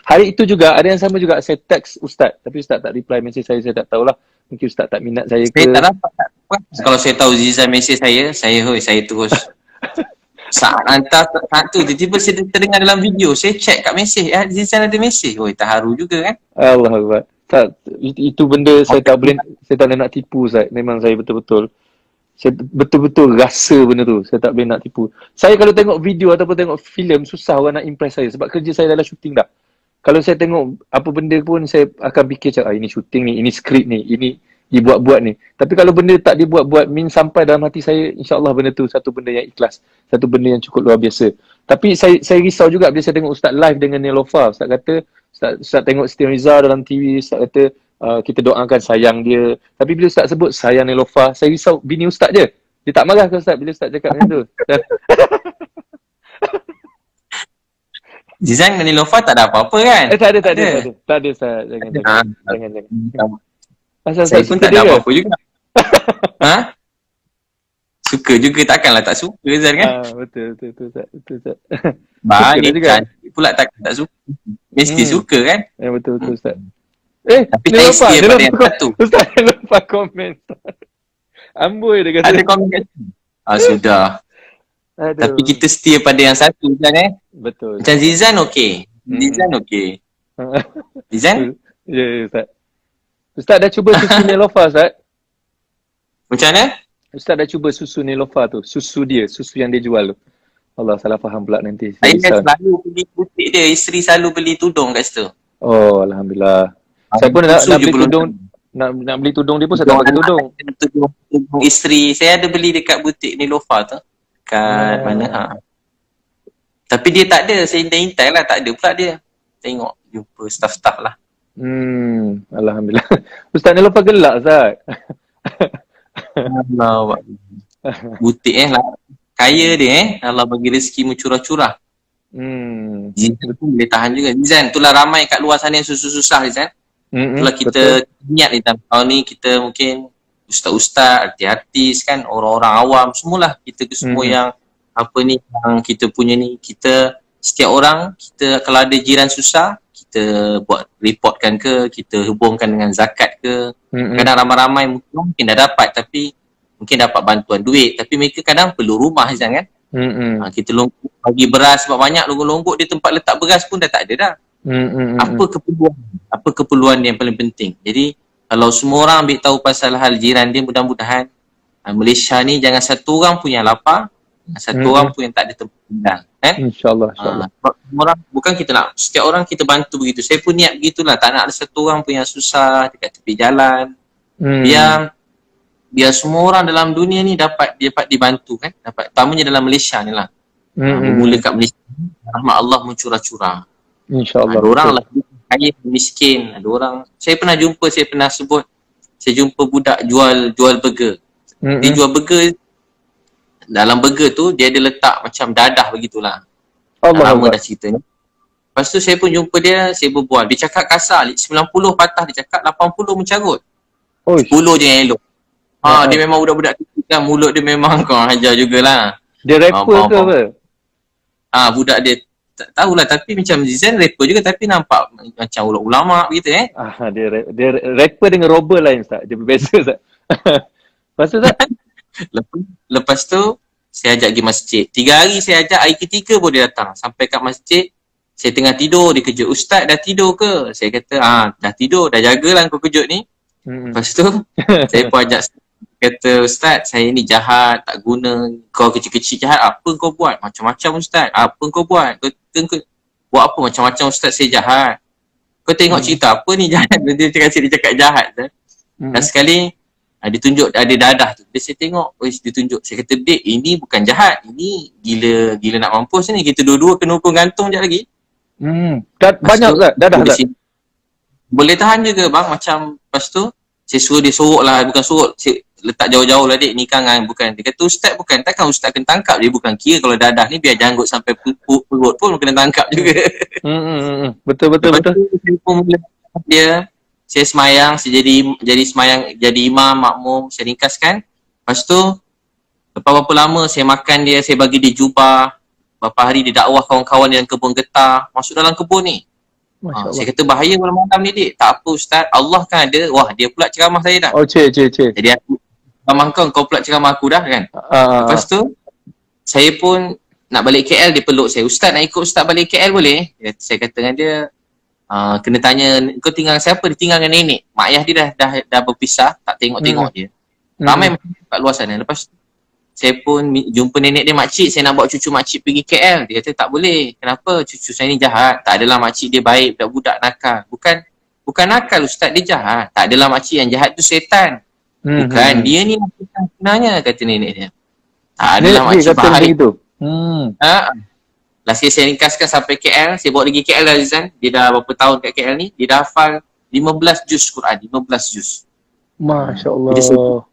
hari itu juga ada yang sama juga, saya text Ustaz, tapi Ustaz tak reply mesej saya tak tahulah. Mungkin Ustaz tak minat saya ke. Saya tak dapat. Kalau saya tahu Zizan mesej saya terus saat hantar satu, tiba-tiba saya terdengar dalam video, saya check kat mesej, Zizan ada mesej. Oi, terharu juga kan. Allah Akbar. Tak, itu benda saya tak boleh nak tipu Ustaz. Memang saya betul-betul rasa benda tu. Saya tak boleh nak tipu. Saya kalau tengok video ataupun tengok filem, susah orang nak impress saya sebab kerja saya dalam syuting dah. Kalau saya tengok apa benda pun, saya akan fikir cakap, ini syuting ni, ini skrip ni, ini dibuat-buat ni. Tapi kalau benda tak dibuat-buat, sampai dalam hati saya, insyaAllah benda tu satu benda yang ikhlas, satu benda yang cukup luar biasa. Tapi saya risau juga bila saya tengok Ustaz live dengan Neelofa. Ustaz kata, Ustaz tengok Siti Nurhaliza dalam TV, Ustaz kata kita doakan sayang dia. Tapi bila Ustaz sebut sayang Neelofa, saya risau bini Ustaz je. Dia tak marah ke Ustaz bila Ustaz cakap macam tu? Zizan dengan Neelofa tak ada apa-apa kan? Tak ada Ustaz. Jangan. Saya pun tak ada apa-apa juga. Suka juga, takkanlah tak suka Zan kan? Betul Ustaz. Baik kan? Pula tak suka. Mesti suka kan? Ya betul Ustaz. Tapi saya setia pada yang satu. Ustaz lupa komen. Amboi dia kata. Ada komen kat sini? Sudah. Aduh. Tapi kita setia pada yang satu Zan Betul. Macam Zizan okey. Zizan okey. Zizan? Ya Ustaz. Ustaz dah cuba susu Neelofa Ustaz? Macam mana? Ustaz dah cuba susu Neelofa tu. Susu yang dia jual tu. Allah, salah faham pula nanti. Saya selalu pergi butik dia. Isteri selalu beli tudung kat situ. Oh, Alhamdulillah. Saya pun nak beli tudung. Nak beli tudung dia pun saya tak pakai tudung. Tudung isteri. Saya ada beli dekat butik Neelofa tu. Kat mana? Tapi dia tak ada. Saya intai lah. Tak ada pula dia. Tengok. Jumpa staff-staff lah. Alhamdulillah. Ustaz Neelofa gelak Ustaz. Allah. Butik lah. Kaya dia Allah bagi rezeki mencurah-curah. Zizan pun boleh tahan juga. Zizan, itulah ramai kat luar sana yang susah-susah Zizan. Itulah kita niat ni tahun ni kita mungkin ustaz-ustaz, artis-artis kan, orang-orang awam, semualah kita semua yang apa ni, yang kita punya ni, kita setiap orang, kita kalau ada jiran susah, kita buat reportkan ke, kita hubungkan dengan zakat ke. Kadang ramai-ramai mungkin dah dapat, tapi mungkin dapat bantuan duit, tapi mereka kadang perlu rumah Zan kan. Kita bagi beras sebab banyak longgok-longgok dia, tempat letak beras pun dah tak ada dah. Apa keperluan yang paling penting. Jadi kalau semua orang ambil tahu pasal hal jiran dia, mudah-mudahan Malaysia ni jangan satu orang pun yang lapar, satu orang pun yang tak ada tempat tinggal kan? InsyaAllah. Orang, bukan kita nak setiap orang kita bantu begitu. Saya pun niat begitulah, tak nak ada satu orang pun yang susah dekat tepi jalan. Biar semua orang dalam dunia ni dapat dibantu kan, dapat, terutamanya dalam Malaysia ni lah. Bermula kat Malaysia, rahmat Allah mencurah-curah. InsyaAllah. Ada orang lah kaya, miskin. Ada orang, saya pernah sebut, saya jumpa budak jual burger. Dia jual burger. Dalam burger tu dia ada letak macam dadah begitulah. Lama dah cerita ni. Lepas tu saya pun jumpa dia, saya berbual. Dia cakap kasar, 90 patah dia cakap, 80 mencarut. 10 je yang elok. Dia memang budak-budak kecil kan, mulut dia memang kau ajar jugalah. Dia rapper ke apa? Budak dia tak tahulah, tapi macam Zizan rapper juga, tapi nampak macam ulama begitu Dia rapper dengan robber lain Ustaz. Dia berbeza Ustaz. Lepas tu Ustaz? Lepas tu saya ajak pergi masjid. 3 hari saya ajak, hari ketiga pun dia datang. Sampai kat masjid, saya tengah tidur, dia kejut. Ustaz dah tidur ke? Saya kata, dah tidur, dah jagalah kau kejut ni. Lepas tu saya pun ajak, kata, Ustaz saya ni jahat, tak guna. Kau kecil-kecil jahat, apa kau buat? Macam-macam Ustaz, apa kau buat? Kau buat apa macam-macam Ustaz, saya jahat. Kau tengok cerita apa ni jahat? Dia cakap jahat. Dan sekali dia tunjuk ada dadah tu. Dia saya tengok, dia tunjuk. Saya kata, Dek, ini bukan jahat. Ini gila nak mampus ni. Kita dua-dua kena hukum gantung sekejap lagi. Banyak tak dadah tak? Boleh tahan juga bang. Macam lepas tu, saya suruh dia sorok lah. Bukan sorok, saya letak jauh-jauh lah, Dek. Ni kan bukan. Dia kata, Ustaz bukan. Takkan Ustaz kena tangkap. Dia bukan kira kalau dadah ni biar janggut sampai perut pun kena tangkap juga. Betul. Dia saya semayang, saya jadi semayang, jadi imam, makmum, saya ringkaskan. Lepas tu, lepas berapa lama saya makan dia, saya bagi dia jubah. Berapa hari dia dakwah kawan-kawan yang kebun getah, masuk dalam kebun ni. Saya kata bahaya malam-malam ni dik. Tak apa Ustaz, Allah kan ada. Wah, dia pula ceramah saya dah. Oh, cik. Jadi aku ceramah kau pula ceramah aku dah kan. Lepas tu saya pun nak balik KL, dia peluk saya. Ustaz, nak ikut Ustaz balik KL boleh? Saya kata dengan dia, kena tanya, kau tinggal siapa? Dia tinggal dengan nenek. Mak ayah dia dah berpisah, tak tengok-tengok dia. Ramai kat luar sana. Lepas tu saya pun jumpa nenek dia, makcik, saya nak bawa cucu makcik pergi KL. Dia kata tak boleh. Kenapa? Cucu saya ni jahat. Tak adalah makcik dia baik, budak nakal. Bukan nakal Ustaz, dia jahat. Tak adalah makcik yang jahat tu setan. Bukan, dia ni setan sebenarnya, kata nenek dia. Tak adalah makcik baik. Last kali saya ringkaskan sampai KL, saya bawa pergi KL dah Zizan. Dia dah berapa tahun kat KL ni, dia dah hafal 15 juz Quran, 15 juz. Masya Allah.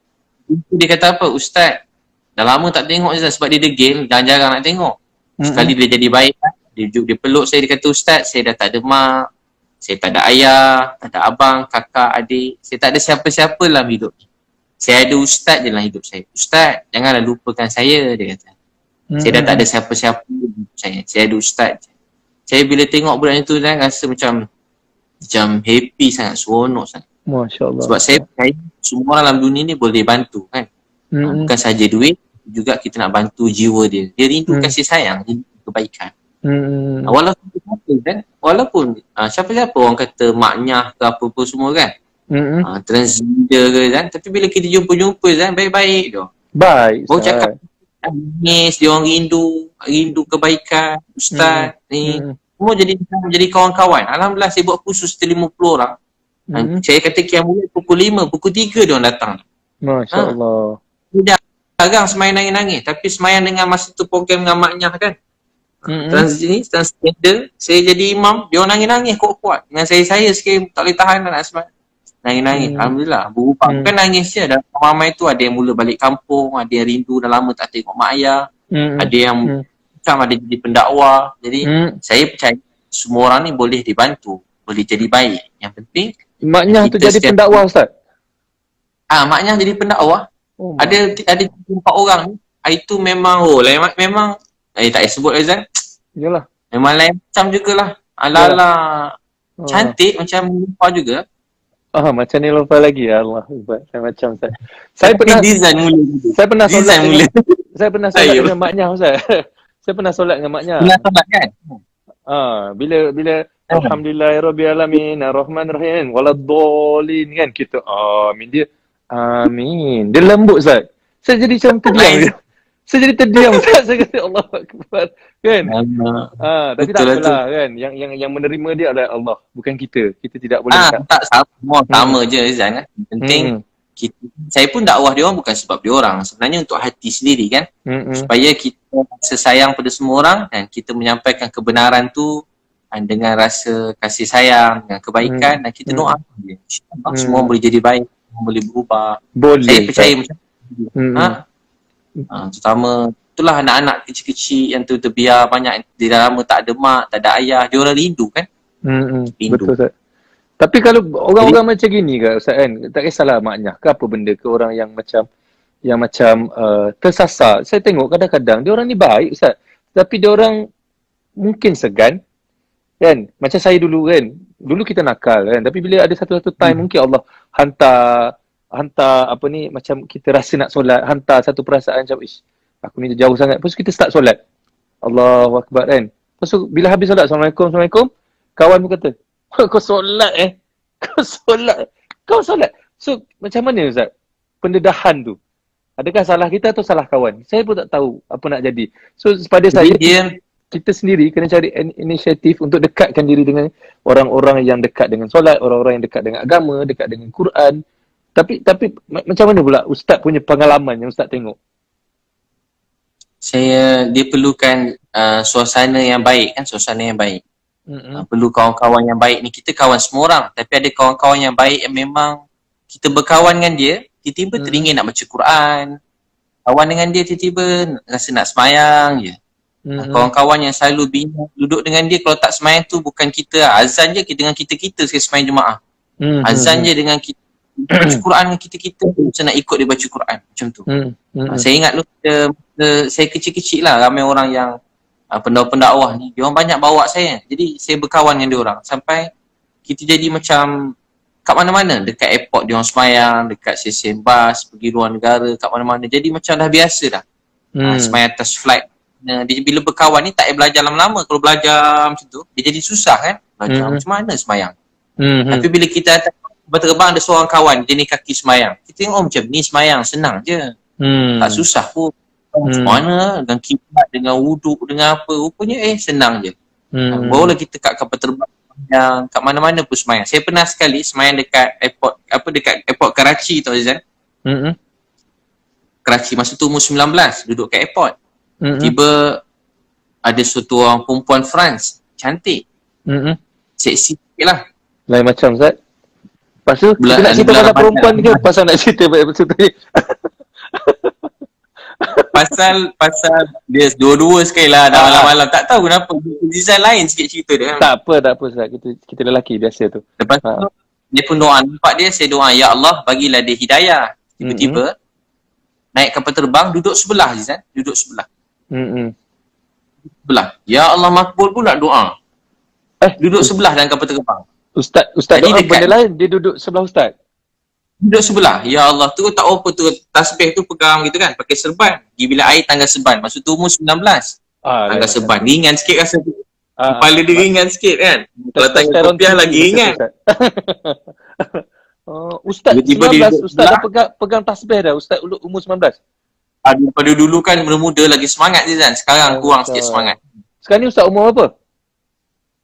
Dia kata apa? Ustaz, dah lama tak tengok Zizan sebab dia degil, jarang-jarang nak tengok. Sekali dia jadi baik, dia peluk saya, dia kata Ustaz, saya dah tak ada mak, saya tak ada ayah, tak ada abang, kakak, adik, saya tak ada siapa-siapa dalam hidup. Saya ada Ustaz je dalam hidup saya. Ustaz, janganlah lupakan saya, dia kata. Saya dah tak ada siapa-siapa saya ada Ustaz je. Saya bila tengok budak tu kan, rasa macam happy sangat, seronok sangat. Masya Allah. Sebab saya percaya semua orang dalam dunia ni boleh bantu kan. Bukan saja duit, juga kita nak bantu jiwa dia. Dia rindu kasih sayang, rindu kebaikan. Walaupun siapa-siapa orang kata maknya ke apa-apa semua kan. Transgender ke kan. Tapi bila kita jumpa kan, baik-baik tu. Baik. Baru cakap nangis, dia orang rindu kebaikan Ustaz ni. Semua jadi kawan-kawan. Alhamdulillah saya buat kursus 50 orang. Saya kata mulai pukul 5, pukul 3 dia orang datang. Masya Allah. Tidak jarang semayang nangis-nangis, tapi semayang dengan masa tu program dengan maknya kan. Transgender, saya jadi imam, dia orang nangis-nangis kuat-kuat. Dengan saya sikit tak boleh tahan nak semayang. Nangis-nangis, Alhamdulillah. Berubah. Bukan nangis je. Dalam ramai tu ada yang mula balik kampung, ada yang rindu dah lama tak tengok mak ayah, ada yang ada jadi pendakwa. Jadi saya percaya semua orang ni boleh dibantu, boleh jadi baik. Yang penting maknya tu jadi pendakwa Ustaz? Maknya jadi pendakwa. Ada 4 orang ni. Itu memang memang tak payah sebut Azan. Yalah. Memang lain macam jugalah. Ala-ala cantik macam lupa juga. Macam ni lupa lagi ya Allah. Macam Ustaz. Saya pernah design mula. Saya pernah solat dengan maknya Ustaz. Saya pernah solat dengan maknya. Pernah solat kan? Bila alhamdulillahirabbil alamin arrahmanirrahim waladdallin kan kita amin, dia amin. Dia lembut Ustaz. Saya jadi macam terdiam. Saya jadi terdiam Ustaz. Saya kata Allahu akbar kan. Tapi tak apalah kan. Yang menerima dia adalah Allah, bukan kita. Kita tidak boleh tak sama je Zan kan. Penting saya pun dakwah dia orang bukan sebab dia orang. Sebenarnya untuk hati sendiri kan. Supaya kita sesayang pada semua orang dan kita menyampaikan kebenaran tu dengan rasa kasih sayang, dengan kebaikan dan kita doa dia. Semua boleh jadi baik, semua boleh berubah. Saya percaya macam tu. Terutama itulah anak-anak kecil-kecil yang tu terbiar banyak, dia dah lama tak ada mak, tak ada ayah, dia orang rindu kan. Betul Ustaz. Tapi kalau orang-orang macam gini ke Ustaz kan, tak kisahlah maknya ke apa benda ke, orang yang macam tersasar. Saya tengok kadang-kadang dia orang ni baik Ustaz, tapi dia orang mungkin segan kan. Macam saya dulu kan, dulu kita nakal kan, tapi bila ada satu-satu time mungkin Allah hantar apa ni, macam kita rasa nak solat, hantar satu perasaan macam aku ni jauh sangat. Lepas tu kita start solat, Allahu akbar kan. Lepas tu bila habis solat, Assalamualaikum, kawan pun kata, kau solat kau solat. So macam mana Ustaz pendedahan tu? Adakah salah kita atau salah kawan? Saya pun tak tahu apa nak jadi. So pada saya, kita sendiri kena cari inisiatif untuk dekatkan diri dengan orang-orang yang dekat dengan solat, orang-orang yang dekat dengan agama, dekat dengan Quran. Tapi macam mana pula Ustaz punya pengalaman yang Ustaz tengok? Dia perlukan suasana yang baik kan, suasana yang baik. Perlu kawan-kawan yang baik ni. Kita kawan semua orang, tapi ada kawan-kawan yang baik yang memang kita berkawan dengan dia, tiba-tiba teringin nak baca Quran. Kawan dengan dia tiba-tiba rasa nak semayang je. Kawan-kawan yang selalu bina duduk dengan dia, kalau tak semayang tu bukan kita, azan je dengan kita sekali semayang Jumaat. Azan je dengan kita, baca Quran dengan kita macam nak ikut dia baca Quran macam tu. Saya ingat saya kecil-kecil lah, ramai orang yang pendakwah ni, diorang banyak bawa saya. Jadi saya berkawan dengan diorang sampai kita jadi macam kat mana-mana, dekat airport diorang semayang, dekat stesen bas, pergi luar negara, kat mana-mana. Jadi macam dah biasa dah. Semayang atas flight. Dia bila berkawan ni tak payah belajar lama-lama. Kalau belajar macam tu, dia jadi susah kan? Belajar macam mana semayang. Tapi bila kita berterbang ada seorang kawan, dia ni kaki semayang. Kita tengok macam ni semayang, senang je. Tak susah pun. Macam mana, dengan kiblat, dengan wuduk, dengan apa. Rupanya senang je. Barulah kita kat kapal terbang yang kat mana-mana pun semayang. Saya pernah sekali semayang dekat airport, dekat airport Karachi tau Azan. Karachi masa tu umur 19, duduk kat airport. Tiba ada suatu orang perempuan France, cantik. Seksi sikit lah. Lain macam Zat. Lepas tu kita nak cerita pasal perempuan ke pasal nak cerita pasal tu? Pasal dia dua-dua sekali lah dah malam-malam. Tak tahu kenapa design lain sikit cerita dia. Tak apa Zat. Kita lelaki biasa tu. Lepas tu dia pun doa, nampak dia, saya doa, ya Allah bagilah dia hidayah. Tiba-tiba naik kapal terbang, duduk sebelah Zat, duduk sebelah. Sebelah. Ya Allah makbul pula doa. Duduk sebelah dalam kapal terbang. Ustaz doa benda lain, dia duduk sebelah Ustaz. Duduk sebelah. Ya Allah, tu tak apa tu, tasbih tu pegang gitu kan, pakai serban. Pergi bila air tangga serban. Maksud tu umur 19. Tangga serban. Ringan sikit rasa tu. Kepala dia ringan sikit kan. Kalau tangga kopiah lagi ringan. Ustaz 19, Ustaz dah pegang tasbih dah, Ustaz umur 19. Daripada dulu kan muda lagi semangat je kan. Sekarang kurang sikit semangat. Sekarang ni Ustaz umur apa?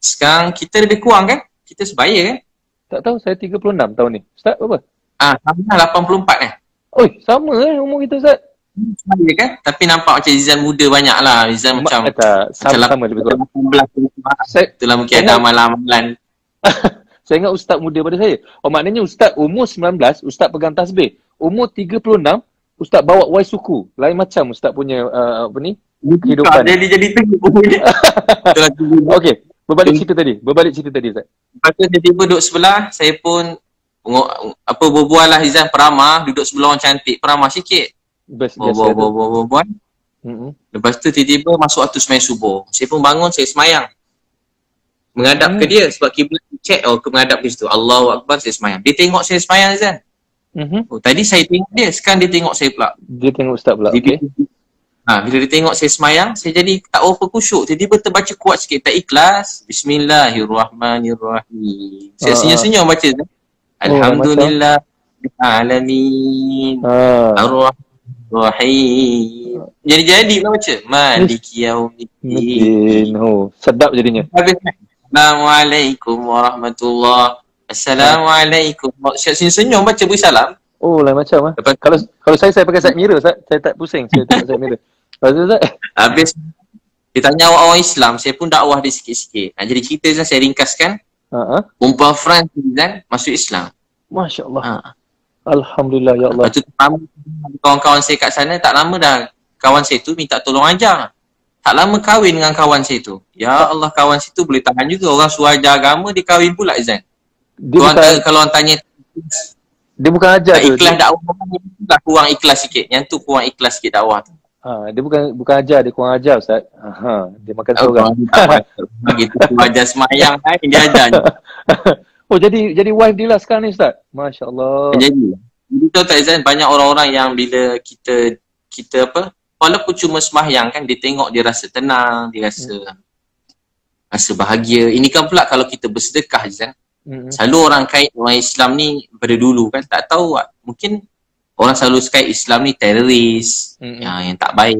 Sekarang kita lebih kurang kan? Kita sebaya kan? Tak tahu, saya 36 tahun ni. Ustaz berapa? Sama 84 kan? Oi, sama umur kita Ustaz. Sebaya kan? Tapi nampak macam Zizan muda banyak lah. Zizan macam sama lebih kurang. 18. Itulah mungkin ada amalan-amalan. Saya ingat Ustaz muda pada saya. Maknanya Ustaz umur 19, Ustaz pegang tasbih. Umur 36, Ustaz bawa wai suku. Lain macam Ustaz punya kehidupan. Dia jadi tengok. Okey. Berbalik cerita tadi Ustaz. Lepas tu tiba-tiba duduk sebelah, saya pun berbual lah Izan, peramah, duduk sebelah orang cantik, peramah sikit. Berbual. Lepas tu tiba-tiba masuk waktu semayang subuh. Saya pun bangun, saya semayang. Menghadap ke dia sebab kiblat check, ke menghadap ke situ. Allahu Akbar, saya semayang. Dia tengok saya semayang Izan. Tadi saya tengok dia, sekarang dia tengok saya pula. Dia tengok Ustaz pula, okey. Bila dia tengok saya semayang, saya jadi tak apa khusyuk. Tiba-tiba terbaca kuat sikit, tak ikhlas. Bismillahirrahmanirrahim. Saya senyum-senyum baca. Alhamdulillah alamin. Ar-Rahim. Jadi lah baca. Maliki yaumiddin. Sedap jadinya. Assalamualaikum warahmatullahi. Assalamualaikum. Saya senyum-senyum baca beri salam. Lain macam Kalau saya pakai Zaid Mirror, saya tak pusing. Saya tengok Zaid Mirror. Habis dia tanya orang Islam, saya pun dakwah dia sikit-sikit. Jadi cerita saya ringkaskan. Perempuan France dan masuk Islam. Masya Allah. Alhamdulillah ya Allah. Lepas tu kawan-kawan saya kat sana, tak lama dah kawan saya tu minta tolong ajar. Tak lama kahwin dengan kawan saya tu. Ya Allah, kawan saya tu boleh tahan juga. Orang suruh ajar agama, dia kahwin pula Izan. Kalau orang tanya, dia bukan ajar tu. Ikhlas dakwah kurang ikhlas sikit. Yang tu kurang ikhlas sikit dakwah tu. Dia bukan ajar, dia kurang ajar Ustaz. Dia makan seorang. Gitu ajar semayang kan, dia ajar je. Jadi wife dia lah sekarang ni Ustaz. Masya-Allah. Jadi tahu tak Izan, banyak orang-orang yang bila kita walaupun cuma semayang kan, dia tengok dia rasa tenang, dia rasa bahagia. Ini kan pula kalau kita bersedekah Izan. Selalu orang kait orang Islam ni pada dulu kan tak tahu, mungkin orang selalu kait Islam ni teroris, yang tak baik.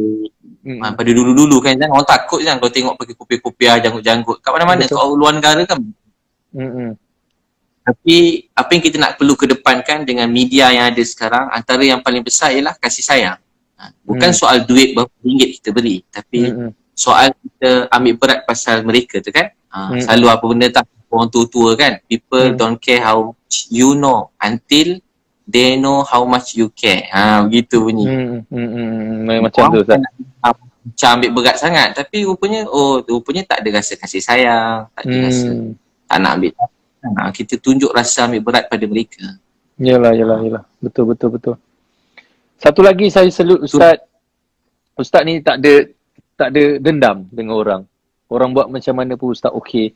Pada dulu-dulu kan orang takut kan kalau tengok pakai kopiah-kopiah, janggut-janggut kat mana-mana, kat luar negara kan. Tapi apa yang kita nak perlu kedepankan dengan media yang ada sekarang, antara yang paling besar ialah kasih sayang. Bukan soal duit berapa ringgit kita beri, tapi soal kita ambil berat pasal mereka tu kan. Selalu apa benda tak, orang tua-tua kan, people don't care how much you know until they know how much you care. Begitu bunyi. Macam tu Ustaz. Macam ambil berat sangat, tapi rupanya tak ada rasa kasih sayang, tak ada rasa tak nak ambil. Kita tunjuk rasa ambil berat pada mereka. Yalah. Betul. Satu lagi saya salute Ustaz. Ustaz ni tak tak ada dendam dengan orang. Orang buat macam mana pun Ustaz okey.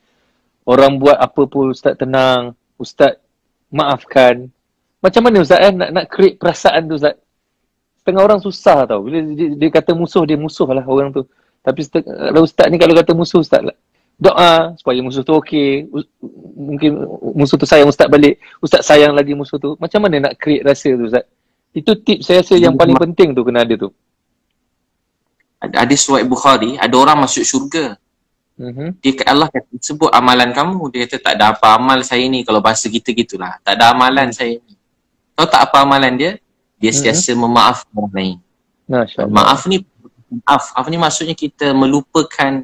Orang buat apa pun Ustaz tenang. Ustaz maafkan. Macam mana Ustaz nak create perasaan tu Ustaz? Setengah orang susah tau. Bila dia kata musuh, dia musuh lah orang tu. Tapi kalau Ustaz ni kalau kata musuh, Ustaz doa supaya musuh tu okey. Mungkin musuh tu sayang Ustaz balik. Ustaz sayang lagi musuh tu. Macam mana nak create rasa tu Ustaz? Itu tips saya rasa yang paling penting tu kena ada tu. Hadis riwayat Bukhari, ada orang masuk syurga. Dia Allah kata, sebut amalan kamu. Dia kata tak ada apa amal saya ni. Kalau bahasa kita gitulah. Tak ada amalan saya ni. Tahu tak apa amalan dia? Dia sentiasa memaafkan orang lain. Maaf ni maksudnya kita melupakan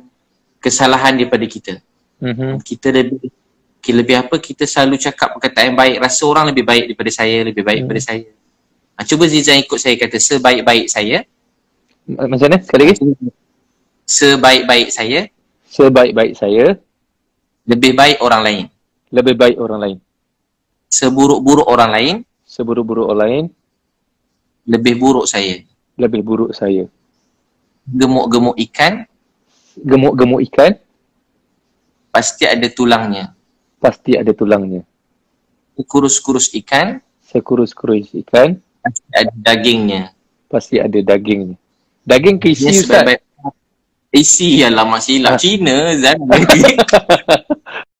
kesalahan daripada kita. Kita lebih apa, kita selalu cakap perkataan yang baik, rasa orang lebih baik daripada saya, lebih baik daripada saya. Cuba Zizan ikut saya kata, sebaik-baik saya. Macam mana? Sekali lagi. Sebaik-baik saya. Sebaik-baik saya. Lebih baik orang lain. Lebih baik orang lain. Seburuk-buruk orang lain. Seburuk-buruk orang lain. Lebih buruk saya. Lebih buruk saya. Gemuk-gemuk ikan. Gemuk-gemuk ikan. Pasti ada tulangnya. Pasti ada tulangnya. Sekurus-kurus ikan. Sekurus-kurus ikan. Pasti ada dagingnya. Pasti ada dagingnya. Daging ke isi Ustaz? Isi, alamak silap. Cina Zan.